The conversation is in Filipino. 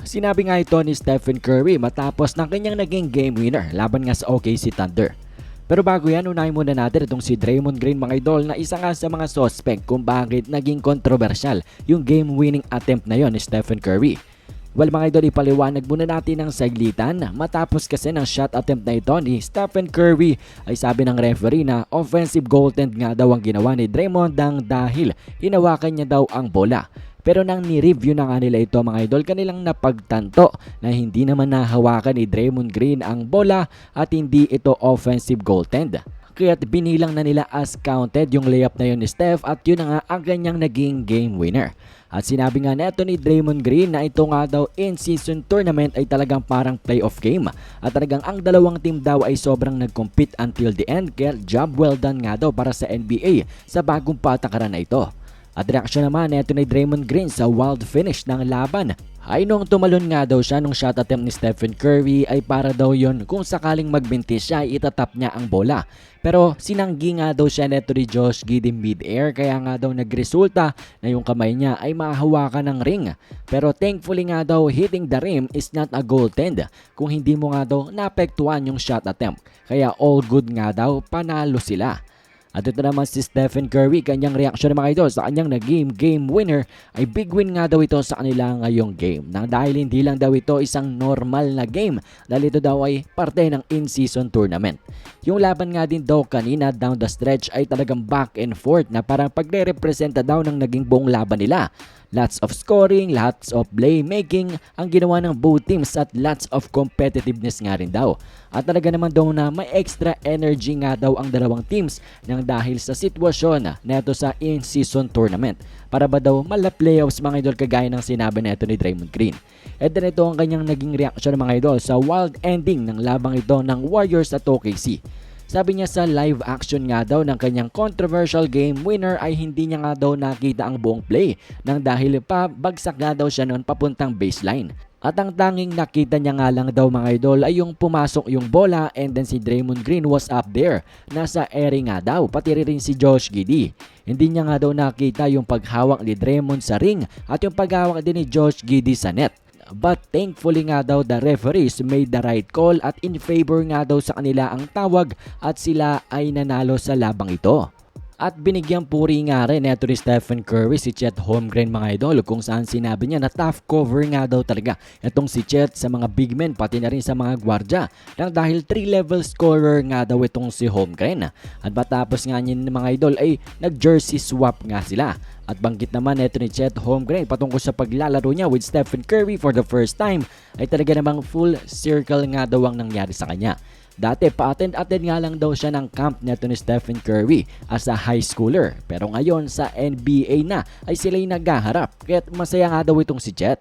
Sinabi nga ito ni Stephen Curry matapos ng kanyang naging game winner laban nga sa OKC Thunder. Pero bago yan, unahin muna natin itong si Draymond Green mga idol na isa nga sa mga suspect kung bakit naging kontrobersyal yung game winning attempt na yon ni Stephen Curry. Well mga idol, ipaliwanag muna natin ng saglitan. Matapos kasi ng shot attempt na ito ni Stephen Curry ay sabi ng referee na offensive goaltend nga daw ang ginawa ni Draymond dahil hinawakan niya daw ang bola. Pero nang ni-review na nga nila ito mga idol, kanilang napagtanto na hindi naman nahawakan ni Draymond Green ang bola at hindi ito offensive goaltend. Kaya't binilang na nila as counted yung layup na yun ni Steph at yun na nga ang kanyang naging game winner. At sinabi nga neto ni Draymond Green na ito nga daw in-season tournament ay talagang parang playoff game. At talagang ang dalawang team daw ay sobrang nag-compete until the end, kaya job well done nga daw para sa NBA sa bagong patakaran na ito. At reaksyon naman neto ni Draymond Green sa wild finish ng laban ay nung tumalon nga daw siya nung shot attempt ni Stephen Curry ay para daw yon kung sakaling magbintis siya ay itatap niya ang bola. Pero sinanggi nga daw siya neto ni Josh Giddey mid-air kaya nga daw nagresulta na yung kamay niya ay mahawakan ng ring. Pero thankfully nga daw hitting the rim is not a goaltend kung hindi mo nga daw naapektuhan yung shot attempt. Kaya all good nga daw, panalo sila. At ito naman si Stephen Curry, kanyang reaksyon ng mga idol sa kanyang naging game winner ay big win nga daw ito sa kanila ngayong game. Nang dahil hindi lang daw ito isang normal na game dahil ito daw ay parte ng in-season tournament. Yung laban nga din daw kanina down the stretch ay talagang back and forth na parang pagre-representa daw ng naging buong laban nila. Lots of scoring, lots of playmaking ang ginawa ng both teams at lots of competitiveness nga rin daw. At talaga naman daw na may extra energy nga daw ang dalawang teams nang dahil sa sitwasyon neto sa in-season tournament. Para ba daw mala-playoffs mga idol kagaya ng sinabi neto ni Draymond Green. At then ito ang kanyang naging reaksyon ng mga idol sa wild ending ng labang ito ng Warriors at OKC. Sabi niya sa live action nga daw ng kanyang controversial game winner ay hindi niya nga daw nakita ang buong play nang dahil pa bagsak nga daw siya noon papuntang baseline. At ang tanging nakita niya nga lang daw mga idol ay yung pumasok yung bola and then si Draymond Green was up there. Nasa area nga daw, pati rin si Josh Giddey. Hindi niya nga daw nakita yung paghawak ni Draymond sa ring at yung paghawak din ni Josh Giddey sa net. But thankfully nga daw the referees made the right call at in favor nga daw sa kanila ang tawag at sila ay nanalo sa labang ito. At binigyang puri nga rin neto ni Stephen Curry si Chet Holmgren mga idol kung saan sinabi niya na tough cover nga daw talaga itong si Chet sa mga big men pati na rin sa mga gwardya nang dahil 3-level scorer nga daw itong si Holmgren. At matapos nga niya mga idol ay nag-jersey swap nga sila. At banggit naman neto ni Chet Holmgren patungkol sa paglalaro niya with Stephen Curry for the first time ay talaga namang full circle nga daw ang nangyari sa kanya. Dati pa-attend nga lang daw siya ng camp neto ni Stephen Curry as a high schooler. Pero ngayon sa NBA na ay sila'y naghaharap. Kaya't masaya nga daw itong si Chet.